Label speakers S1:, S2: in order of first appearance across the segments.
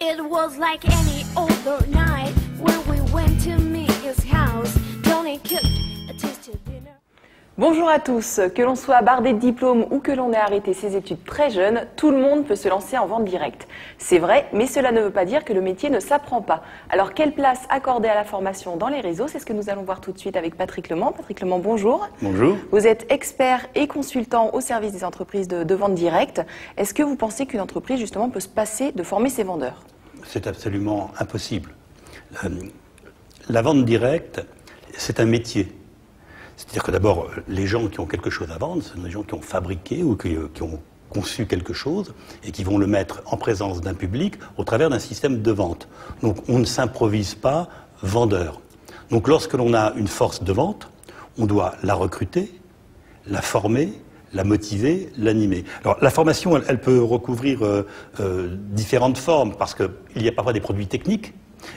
S1: It was like any other night when we went to Mia's house. Tony cooked a tasty dinner.
S2: Bonjour à tous, que l'on soit bardé de diplômes ou que l'on ait arrêté ses études très jeune, tout le monde peut se lancer en vente directe. C'est vrai, mais cela ne veut pas dire que le métier ne s'apprend pas. Alors quelle place accorder à la formation dans les réseaux? C'est ce que nous allons voir tout de suite avec Patrick Lemant. Patrick Lemant, bonjour.
S3: Bonjour.
S2: Vous êtes expert et consultant au service des entreprises de vente directe. Est-ce que vous pensez qu'une entreprise justement peut se passer de former ses vendeurs?
S3: C'est absolument impossible. La vente directe, c'est un métier. C'est-à-dire que d'abord, les gens qui ont quelque chose à vendre, ce sont des gens qui ont fabriqué ou qui ont conçu quelque chose et qui vont le mettre en présence d'un public au travers d'un système de vente. Donc on ne s'improvise pas vendeur. Donc lorsque l'on a une force de vente, on doit la recruter, la former, la motiver, l'animer. Alors la formation, elle peut recouvrir différentes formes parce qu'il y a parfois des produits techniques.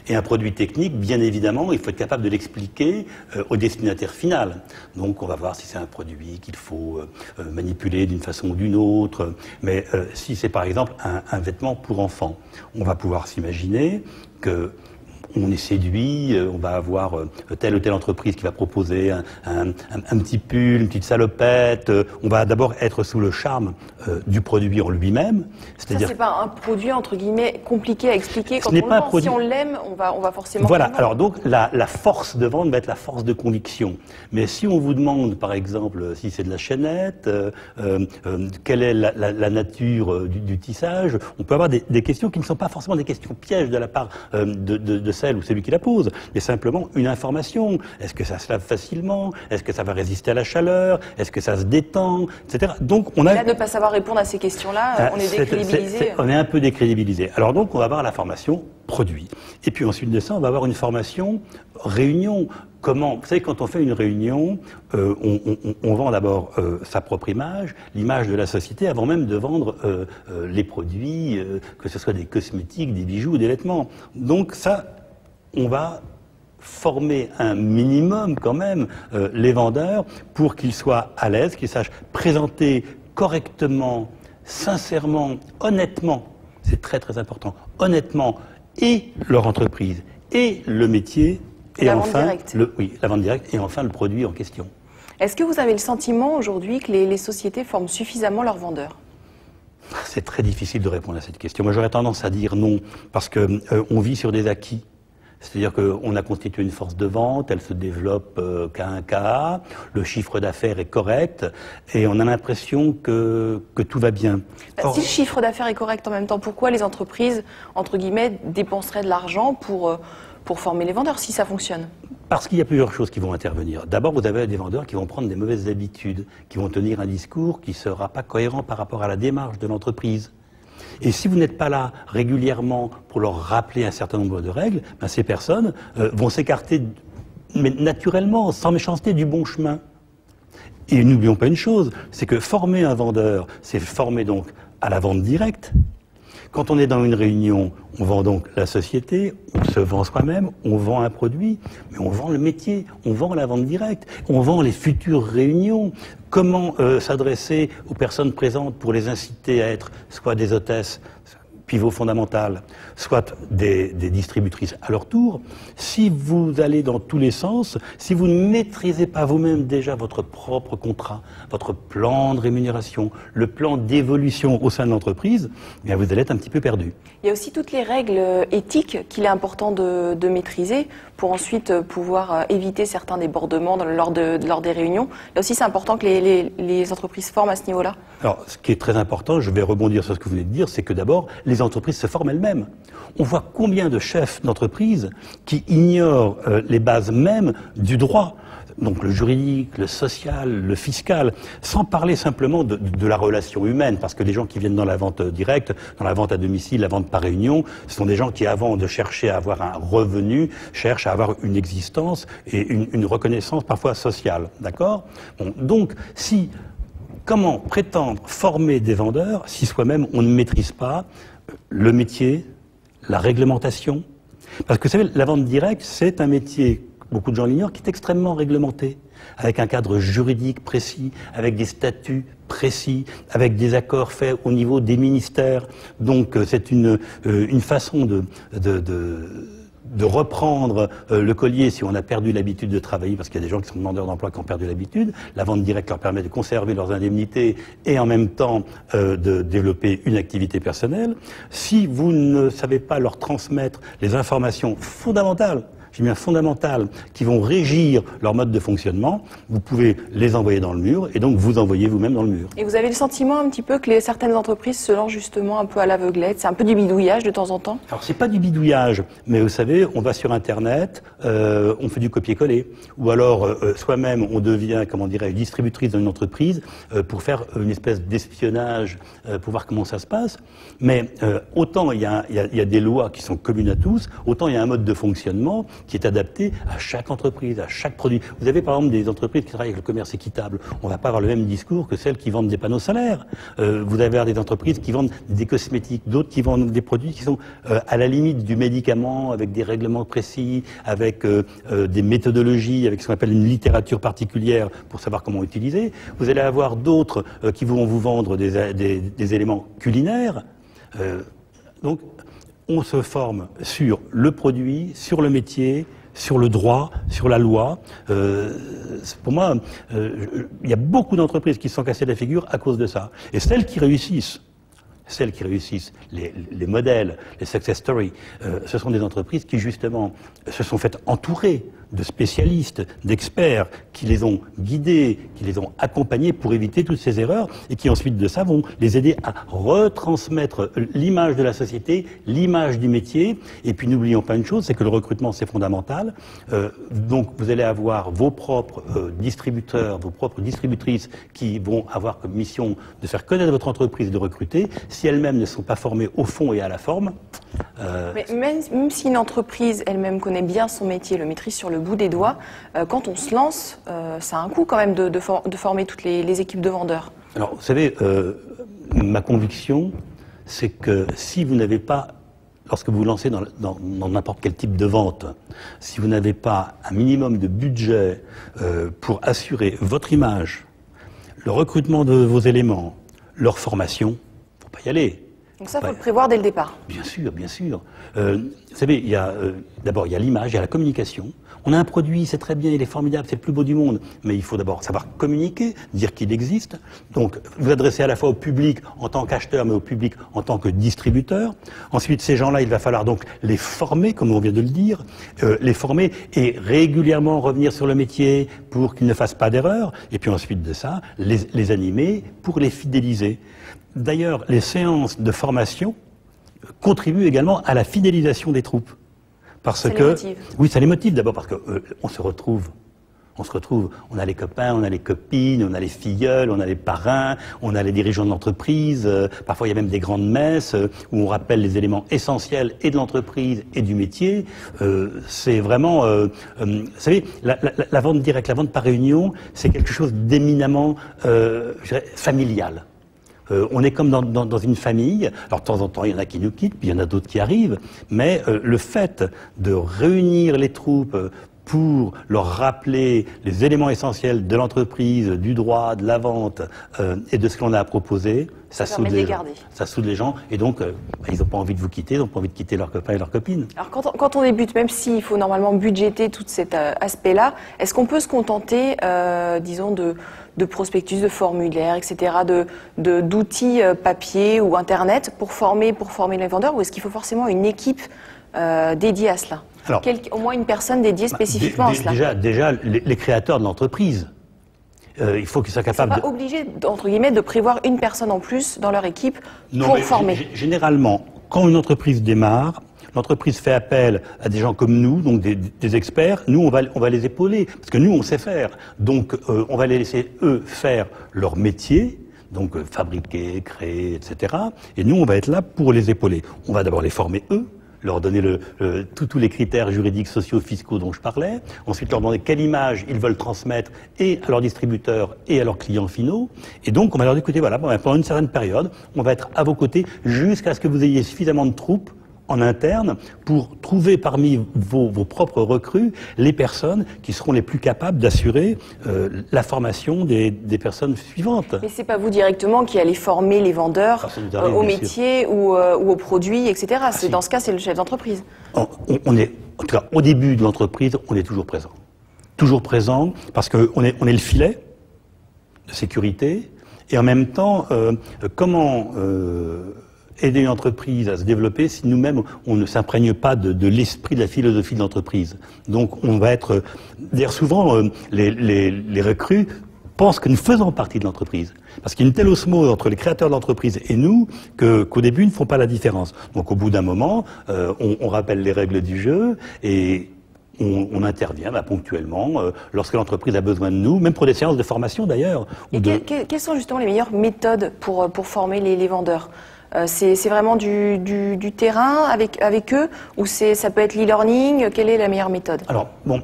S3: Et un produit technique, bien évidemment, il faut être capable de l'expliquer au destinataire final. Donc on va voir si c'est un produit qu'il faut manipuler d'une façon ou d'une autre. Mais si c'est par exemple un vêtement pour enfants, on va pouvoir s'imaginer que on est séduit, on va avoir telle ou telle entreprise qui va proposer un petit pull, une petite salopette. On va d'abord être sous le charme du produit en lui-même.
S2: C'est-à-dire, c'est pas un produit entre guillemets compliqué à expliquer. Quand on le vend, si on l'aime, on va forcément.
S3: Voilà. Alors donc la force de vente va être la force de conviction. Mais si on vous demande, par exemple, si c'est de la chaînette, quelle est la nature du tissage, on peut avoir des questions qui ne sont pas forcément des questions pièges de la part de celle ou celui qui la pose, mais simplement une information. Est-ce que ça se lave facilement? Est-ce que ça va résister à la chaleur? Est-ce que ça se détend? Etc. Donc on a...
S2: Là, ne pas savoir répondre à ces questions-là, on est décrédibilisé.
S3: On est un peu décrédibilisé. Alors donc on va avoir la formation produit. Et puis ensuite de ça, on va avoir une formation réunion. Comment? Vous savez, quand on fait une réunion, on vend d'abord sa propre image, l'image de la société, avant même de vendre les produits, que ce soit des cosmétiques, des bijoux, des vêtements. Donc ça, on va former un minimum quand même les vendeurs pour qu'ils soient à l'aise, qu'ils sachent présenter correctement, sincèrement, honnêtement, c'est très très important, honnêtement, et leur entreprise, et le métier, et
S2: la
S3: enfin,
S2: vente directe.
S3: La vente directe, et enfin le produit en question.
S2: Est-ce que vous avez le sentiment aujourd'hui que les sociétés forment suffisamment leurs vendeurs?
S3: C'est très difficile de répondre à cette question. Moi j'aurais tendance à dire non, parce que on vit sur des acquis. C'est-à-dire qu'on a constitué une force de vente, elle se développe qu'à un cas, le chiffre d'affaires est correct, et on a l'impression que tout va bien.
S2: Si le chiffre d'affaires est correct en même temps, pourquoi les entreprises, entre guillemets, dépenseraient de l'argent pour former les vendeurs, si ça fonctionne?
S3: Parce qu'il y a plusieurs choses qui vont intervenir. D'abord, vous avez des vendeurs qui vont prendre des mauvaises habitudes, qui vont tenir un discours qui ne sera pas cohérent par rapport à la démarche de l'entreprise. Et si vous n'êtes pas là régulièrement pour leur rappeler un certain nombre de règles, ben ces personnes vont s'écarter, mais naturellement, sans méchanceté, du bon chemin. Et n'oublions pas une chose, c'est que former un vendeur, c'est former donc à la vente directe. Quand on est dans une réunion, on vend donc la société, on se vend soi-même, on vend un produit, mais on vend le métier, on vend la vente directe, on vend les futures réunions. Comment s'adresser aux personnes présentes pour les inciter à être soit des hôtesses, pivot fondamental, soit des distributrices à leur tour. Si vous allez dans tous les sens, si vous ne maîtrisez pas vous-même déjà votre propre contrat, votre plan de rémunération, le plan d'évolution au sein de l'entreprise, eh bien vous allez être un petit peu perdu.
S2: Il y a aussi toutes les règles éthiques qu'il est important de maîtriser pour ensuite pouvoir éviter certains débordements lors des réunions. Là aussi, c'est important que les entreprises forment à ce niveau-là.
S3: Alors, ce qui est très important, je vais rebondir sur ce que vous venez de dire, c'est que d'abord, les entreprises se forment elles-mêmes. On voit combien de chefs d'entreprise qui ignorent les bases mêmes du droit. Donc le juridique, le social, le fiscal, sans parler simplement de la relation humaine, parce que les gens qui viennent dans la vente directe, dans la vente à domicile, la vente par réunion, ce sont des gens qui, avant de chercher à avoir un revenu, cherchent à avoir une existence et une reconnaissance parfois sociale. D'accord? Bon, donc, comment prétendre former des vendeurs si soi-même on ne maîtrise pas le métier, la réglementation? Parce que vous savez, la vente directe, c'est un métier beaucoup de gens l'ignorent, qui est extrêmement réglementé, avec un cadre juridique précis, avec des statuts précis, avec des accords faits au niveau des ministères. Donc c'est une façon de reprendre le collier si on a perdu l'habitude de travailler, parce qu'il y a des gens qui sont demandeurs d'emploi qui ont perdu l'habitude. La vente directe leur permet de conserver leurs indemnités et en même temps de développer une activité personnelle. Si vous ne savez pas leur transmettre les informations fondamentales, je dis bien fondamentales, qui vont régir leur mode de fonctionnement, vous pouvez les envoyer dans le mur et donc vous envoyez vous-même dans le mur.
S2: Et vous avez le sentiment un petit peu que certaines entreprises se lancent justement un peu à l'aveuglette, c'est un peu du bidouillage de temps en temps?
S3: Alors c'est pas du bidouillage, mais vous savez, on va sur Internet, on fait du copier-coller, ou alors soi-même on devient, comment dirais-je, distributrice dans une entreprise pour faire une espèce d'espionnage, pour voir comment ça se passe. Mais autant il y a des lois qui sont communes à tous, autant il y a un mode de fonctionnement qui est adapté à chaque entreprise, à chaque produit. Vous avez par exemple des entreprises qui travaillent avec le commerce équitable. On ne va pas avoir le même discours que celles qui vendent des panneaux solaires. Vous avez des entreprises qui vendent des cosmétiques, d'autres qui vendent des produits qui sont à la limite du médicament, avec des règlements précis, avec des méthodologies, avec ce qu'on appelle une littérature particulière pour savoir comment utiliser. Vous allez avoir d'autres qui vont vous vendre des éléments culinaires. Donc, on se forme sur le produit, sur le métier, sur le droit, sur la loi. Pour moi, il y a beaucoup d'entreprises qui se sont cassées la figure à cause de ça. Et celles qui réussissent, les modèles, les success stories, ce sont des entreprises qui justement se sont faites entourer de spécialistes, d'experts, qui les ont guidés, qui les ont accompagnés pour éviter toutes ces erreurs et qui ensuite de ça vont les aider à retransmettre l'image de la société, l'image du métier. Et puis n'oublions pas une chose, c'est que le recrutement c'est fondamental. Donc vous allez avoir vos propres distributeurs, vos propres distributrices qui vont avoir comme mission de faire connaître votre entreprise et de recruter. Si elles-mêmes ne sont pas formées au fond et à la forme...
S2: Mais même si une entreprise elle-même connaît bien son métier, le maîtrise sur le bout des doigts, quand on se lance, ça a un coût quand même de former toutes les équipes de vendeurs.
S3: Alors, vous savez, ma conviction, c'est que si vous n'avez pas, lorsque vous vous lancez dans n'importe quel type de vente, si vous n'avez pas un minimum de budget pour assurer votre image, le recrutement de vos éléments, leur formation, il ne faut pas y aller.
S2: Donc ça, il faut le prévoir dès le départ.
S3: Bien sûr, bien sûr. Vous savez, d'abord, il y a l'image, il y a la communication. On a un produit, c'est très bien, il est formidable, c'est le plus beau du monde, mais il faut d'abord savoir communiquer, dire qu'il existe. Donc, vous adressez à la fois au public en tant qu'acheteur, mais au public en tant que distributeur. Ensuite, ces gens-là, il va falloir donc les former, comme on vient de le dire, les former et régulièrement revenir sur le métier pour qu'ils ne fassent pas d'erreurs. Et puis ensuite de ça, les animer pour les fidéliser. D'ailleurs, les séances de formation contribuent également à la fidélisation des troupes. Parce que,
S2: les motive.
S3: Oui, ça les motive d'abord parce que on se retrouve, on a les copains, on a les copines, on a les filleuls, on a les parrains, on a les dirigeants de l'entreprise, parfois il y a même des grandes messes où on rappelle les éléments essentiels et de l'entreprise et du métier. C'est vraiment, vous savez, la vente directe, la vente par réunion, c'est quelque chose d'éminemment je dirais, familial. On est comme dans une famille. Alors de temps en temps, il y en a qui nous quittent, puis il y en a d'autres qui arrivent. Mais le fait de réunir les troupes pour leur rappeler les éléments essentiels de l'entreprise, du droit, de la vente et de ce qu'on a à proposer, ça soude les gens. Ça soude les gens. Et donc, ils n'ont pas envie de vous quitter, ils n'ont pas envie de quitter leurs copains et leurs copines.
S2: Alors quand on débute, même s'il faut normalement budgéter tout cet aspect-là, est-ce qu'on peut se contenter, disons, de prospectus, de formulaires, etc., d'outils papier ou Internet pour former les vendeurs, ou est-ce qu'il faut forcément une équipe dédiée à cela? Alors, au moins une personne dédiée spécifiquement à cela.
S3: Déjà les créateurs de l'entreprise. Il faut qu'ils soient capables.
S2: Ils ne sont pas obligés, entre guillemets, de prévoir une personne en plus dans leur équipe pour former.
S3: Généralement, quand une entreprise démarre, l'entreprise fait appel à des gens comme nous, donc des experts. Nous, on va les épauler, parce que nous, on sait faire. Donc, on va les laisser, eux, faire leur métier, donc fabriquer, créer, etc. Et nous, on va être là pour les épauler. On va d'abord les former, eux, leur donner tous les critères juridiques, sociaux, fiscaux dont je parlais. Ensuite, leur demander quelle image ils veulent transmettre et à leurs distributeurs et à leurs clients finaux. Et donc, on va leur dire, écoutez, voilà, pendant une certaine période, on va être à vos côtés jusqu'à ce que vous ayez suffisamment de troupes en interne pour trouver parmi vos propres recrues les personnes qui seront les plus capables d'assurer la formation des personnes suivantes.
S2: Mais c'est pas vous directement qui allez former les vendeurs au métier ou aux produits, etc. Dans ce cas, c'est le chef d'entreprise.
S3: On est, en tout cas, au début de l'entreprise, on est toujours présent. Toujours présent parce qu'on est le filet de sécurité et en même temps, comment aider une entreprise à se développer si nous-mêmes on ne s'imprègne pas de l'esprit, de la philosophie de l'entreprise. Donc on va être... D'ailleurs souvent les recrues pensent que nous faisons partie de l'entreprise. Parce qu'il y a une telle osmose entre les créateurs de l'entreprise et nous qu'au début ils ne font pas la différence. Donc au bout d'un moment, on rappelle les règles du jeu et on intervient ponctuellement lorsque l'entreprise a besoin de nous, même pour des séances de formation d'ailleurs.
S2: Quelles sont justement les meilleures méthodes pour former les vendeurs ? C'est vraiment du terrain avec eux ou ça peut être l'e-learning? Quelle est la meilleure méthode?
S3: Alors, bon,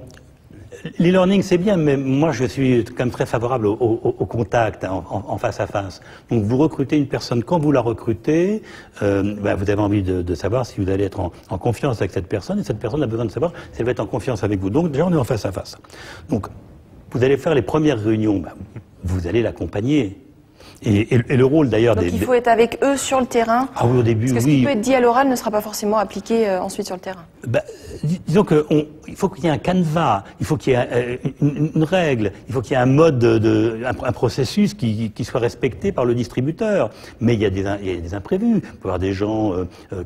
S3: l'e-learning c'est bien, mais moi je suis quand même très favorable au contact en face à face. Donc vous recrutez une personne, quand vous la recrutez, vous avez envie de savoir si vous allez être en confiance avec cette personne, et cette personne a besoin de savoir si elle va être en confiance avec vous. Donc déjà on est en face à face. Donc vous allez faire les premières réunions, vous allez l'accompagner. Et le rôle d'ailleurs
S2: des... Donc il faut être avec eux sur le terrain.
S3: Ah oui, au début,
S2: parce que ce qui peut être dit à l'oral ne sera pas forcément appliqué ensuite sur le terrain.
S3: Disons qu'il faut qu'il y ait un canevas, il faut qu'il y ait une règle, il faut qu'il y ait un mode, un processus qui soit respecté par le distributeur. Mais il y a des imprévus. Vous pouvez avoir des gens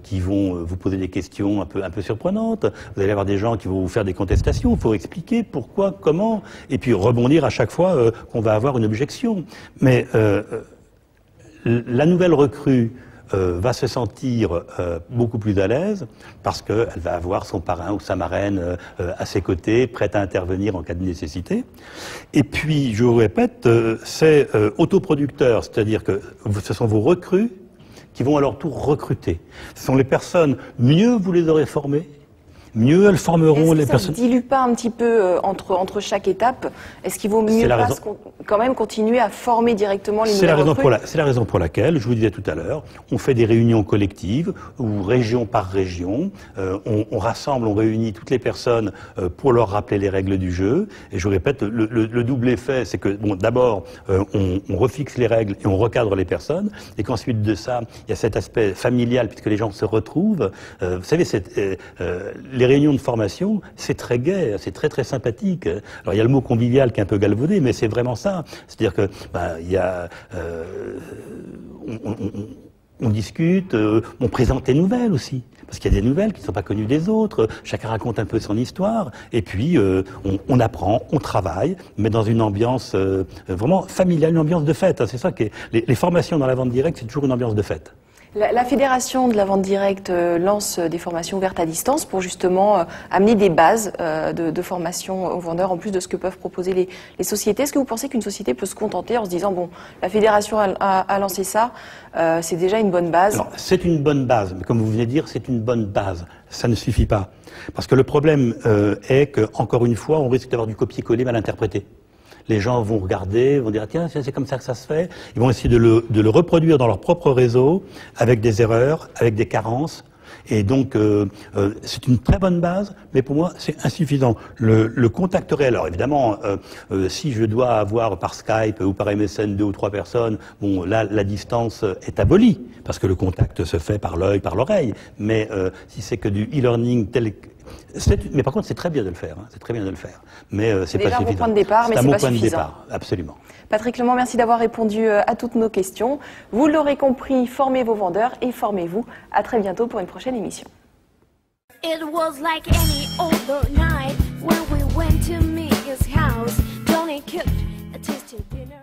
S3: qui vont vous poser des questions un peu surprenantes. Vous allez avoir des gens qui vont vous faire des contestations. Il faut expliquer pourquoi, comment, et puis rebondir à chaque fois qu'on va avoir une objection. Mais la nouvelle recrue va se sentir beaucoup plus à l'aise parce qu'elle va avoir son parrain ou sa marraine à ses côtés, prête à intervenir en cas de nécessité. Et puis, je vous répète, c'est autoproducteur, c'est-à-dire que ce sont vos recrues qui vont à leur tour recruter. Ce sont les personnes, mieux vous les aurez formées, mieux elles formeront les personnes.
S2: Est-ce que ça ne dilue pas un petit peu entre chaque étape? Est-ce qu'il vaut mieux pas quand même continuer à former directement les nouvelles recrues?
S3: C'est la raison pour laquelle, je vous disais tout à l'heure, on fait des réunions collectives ou région par région. On rassemble, on réunit toutes les personnes pour leur rappeler les règles du jeu. Et je vous répète, le double effet, c'est que d'abord, on refixe les règles et on recadre les personnes. Et qu'ensuite de ça, il y a cet aspect familial puisque les gens se retrouvent. Vous savez, les réunions de formation, c'est très gai, c'est très sympathique. Alors il y a le mot convivial qui est un peu galvaudé, mais c'est vraiment ça. C'est-à-dire que il y a, on discute, on présente des nouvelles aussi, parce qu'il y a des nouvelles qui ne sont pas connues des autres. Chacun raconte un peu son histoire, et puis on apprend, on travaille, mais dans une ambiance vraiment familiale, une ambiance de fête. C'est ça qui est. Les formations dans la vente directe, c'est toujours une ambiance de fête.
S2: La Fédération de la vente directe lance des formations ouvertes à distance pour justement amener des bases de formation aux vendeurs en plus de ce que peuvent proposer les sociétés. Est-ce que vous pensez qu'une société peut se contenter en se disant bon, la Fédération a lancé ça, c'est déjà une bonne base?
S3: C'est une bonne base, mais comme vous venez de dire, c'est une bonne base. Ça ne suffit pas. Parce que le problème est que, encore une fois, on risque d'avoir du copier-coller mal interprété. Les gens vont regarder, vont dire tiens, c'est comme ça que ça se fait. Ils vont essayer de le reproduire dans leur propre réseau avec des erreurs, avec des carences. Et donc c'est une très bonne base, mais pour moi c'est insuffisant. Le contact réel. Alors évidemment, si je dois avoir par Skype ou par MSN 2 ou 3 personnes, bon là la distance est abolie parce que le contact se fait par l'œil, par l'oreille. Mais si c'est que du e-learning tel mais par contre, c'est très bien de le faire. C'est très bien de le faire. Mais c'est pas suffisant.
S2: C'est un bon point de départ, mais c'est pas suffisant. C'est un bon point de départ,
S3: absolument.
S2: Patrick Lemant, merci d'avoir répondu à toutes nos questions. Vous l'aurez compris, formez vos vendeurs et formez-vous. À très bientôt pour une prochaine émission.
S1: It was like any other night when we went to meet his house. Tony cooked a tasty dinner.